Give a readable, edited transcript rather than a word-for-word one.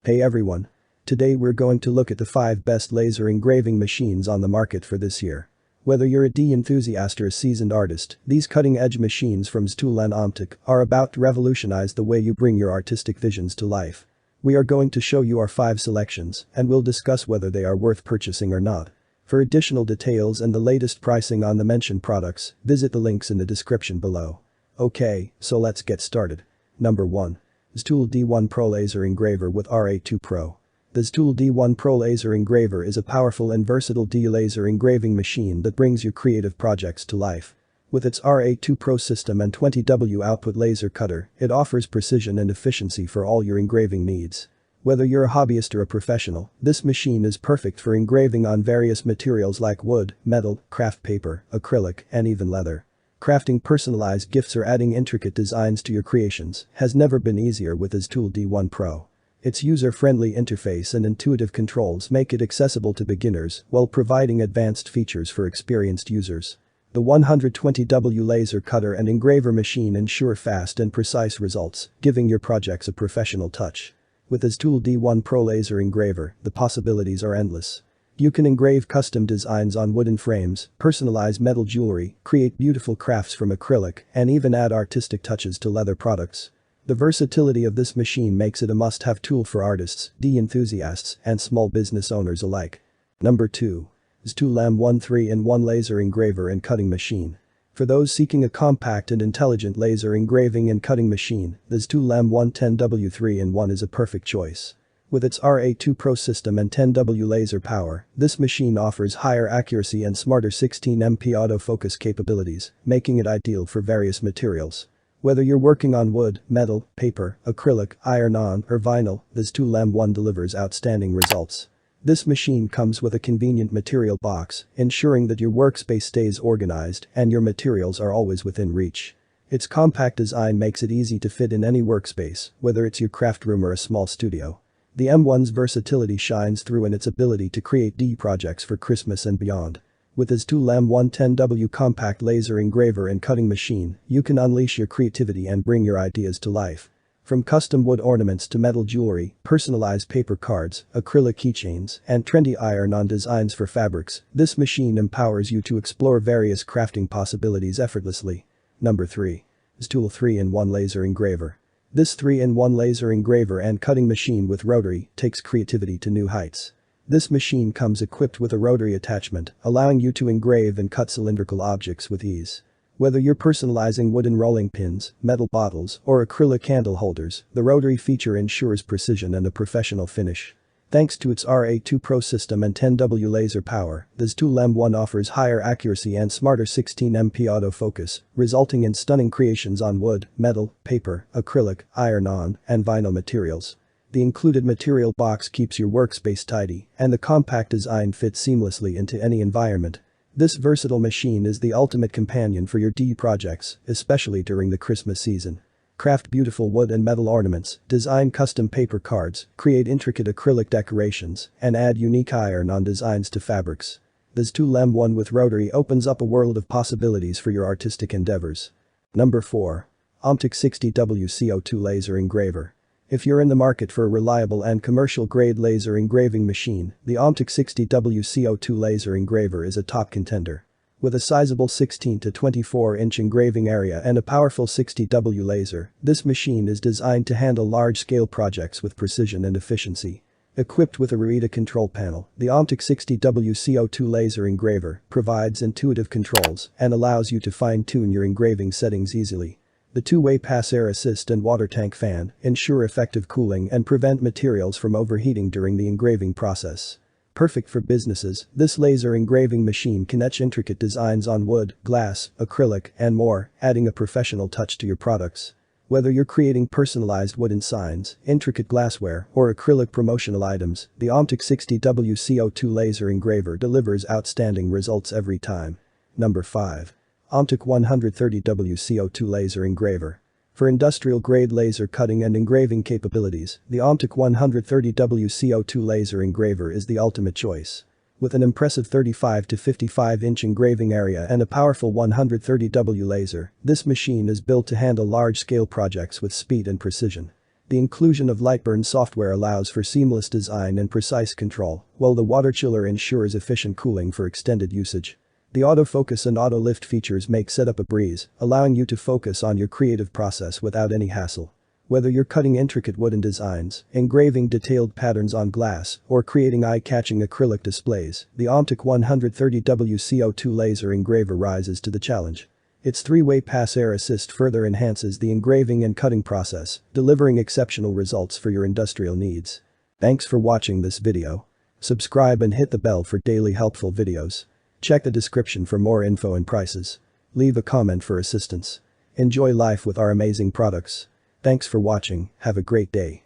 Hey everyone. Today we're going to look at the 5 best laser engraving machines on the market for this year. Whether you're a D enthusiast or a seasoned artist, these cutting-edge machines from TwoLamb Optic are about to revolutionize the way you bring your artistic visions to life. We are going to show you our 5 selections, and we'll discuss whether they are worth purchasing or not. For additional details and the latest pricing on the mentioned products, visit the links in the description below. Okay, so let's get started. Number 1. TwoLamb D1 Pro Laser Engraver with RA2 Pro. The TwoLamb D1 Pro Laser Engraver is a powerful and versatile laser engraving machine that brings your creative projects to life. With its RA2 Pro system and 20W output laser cutter, it offers precision and efficiency for all your engraving needs. Whether you're a hobbyist or a professional, this machine is perfect for engraving on various materials like wood, metal, craft paper, acrylic, and even leather. Crafting personalized gifts or adding intricate designs to your creations has never been easier with this TwoLamb D1 Pro. Its user-friendly interface and intuitive controls make it accessible to beginners while providing advanced features for experienced users. The 120W laser cutter and engraver machine ensure fast and precise results, giving your projects a professional touch. With this TwoLamb D1 Pro Laser Engraver, the possibilities are endless. You can engrave custom designs on wooden frames, personalize metal jewelry, create beautiful crafts from acrylic, and even add artistic touches to leather products. The versatility of this machine makes it a must-have tool for artists, enthusiasts, and small business owners alike. Number 2. TwoLamb 1 3-in-1 Laser Engraver and Cutting Machine. For those seeking a compact and intelligent laser engraving and cutting machine, this TwoLamb 110W 3-in-1 is a perfect choice. With its RA2 Pro system and 10W laser power, this machine offers higher accuracy and smarter 16MP autofocus capabilities, making it ideal for various materials. Whether you're working on wood, metal, paper, acrylic, iron-on, or vinyl, this TwoLamb 1 delivers outstanding results. This machine comes with a convenient material box, ensuring that your workspace stays organized and your materials are always within reach. Its compact design makes it easy to fit in any workspace, whether it's your craft room or a small studio. The M1's versatility shines through in its ability to create projects for Christmas and beyond. With its TwoLamb 110W compact laser engraver and cutting machine, you can unleash your creativity and bring your ideas to life. From custom wood ornaments to metal jewelry, personalized paper cards, acrylic keychains, and trendy iron-on designs for fabrics, this machine empowers you to explore various crafting possibilities effortlessly. Number 3. TwoLamb 3-in-1 Laser Engraver. This 3-in-1 laser engraver and cutting machine with rotary takes creativity to new heights. This machine comes equipped with a rotary attachment, allowing you to engrave and cut cylindrical objects with ease. Whether you're personalizing wooden rolling pins, metal bottles, or acrylic candle holders, the rotary feature ensures precision and a professional finish. Thanks to its RA2 Pro system and 10W laser power, this TwoLamb 1 offers higher accuracy and smarter 16MP autofocus, resulting in stunning creations on wood, metal, paper, acrylic, iron-on, and vinyl materials. The included material box keeps your workspace tidy, and the compact design fits seamlessly into any environment. This versatile machine is the ultimate companion for your projects, especially during the Christmas season. Craft beautiful wood and metal ornaments, design custom paper cards, create intricate acrylic decorations, and add unique iron-on designs to fabrics. This TwoLamb 1 with rotary opens up a world of possibilities for your artistic endeavors. Number 4. Optic 60W CO2 Laser Engraver. If you're in the market for a reliable and commercial-grade laser engraving machine, the Optic 60W CO2 Laser Engraver is a top contender. With a sizable 16 to 24-inch engraving area and a powerful 60W laser, this machine is designed to handle large-scale projects with precision and efficiency. Equipped with a RA2 control panel, the Optic 60W CO2 Laser Engraver provides intuitive controls and allows you to fine-tune your engraving settings easily. The two-way pass air assist and water tank fan ensure effective cooling and prevent materials from overheating during the engraving process. Perfect for businesses, this laser engraving machine can etch intricate designs on wood, glass, acrylic, and more, adding a professional touch to your products. Whether you're creating personalized wooden signs, intricate glassware, or acrylic promotional items, the Optic 60W CO2 Laser Engraver delivers outstanding results every time. Number 5. Optic 130W CO2 Laser Engraver. For industrial-grade laser cutting and engraving capabilities, the Optic 130W CO2 Laser Engraver is the ultimate choice. With an impressive 35 to 55-inch engraving area and a powerful 130W laser, this machine is built to handle large-scale projects with speed and precision. The inclusion of Lightburn software allows for seamless design and precise control, while the water chiller ensures efficient cooling for extended usage. The autofocus and auto lift features make setup a breeze, allowing you to focus on your creative process without any hassle. Whether you're cutting intricate wooden designs, engraving detailed patterns on glass, or creating eye-catching acrylic displays, the Optic 130W CO2 laser engraver rises to the challenge. Its three-way pass-air assist further enhances the engraving and cutting process, delivering exceptional results for your industrial needs. Thanks for watching this video. Subscribe and hit the bell for daily helpful videos. Check the description for more info and prices. Leave a comment for assistance. Enjoy life with our amazing products. Thanks for watching, have a great day.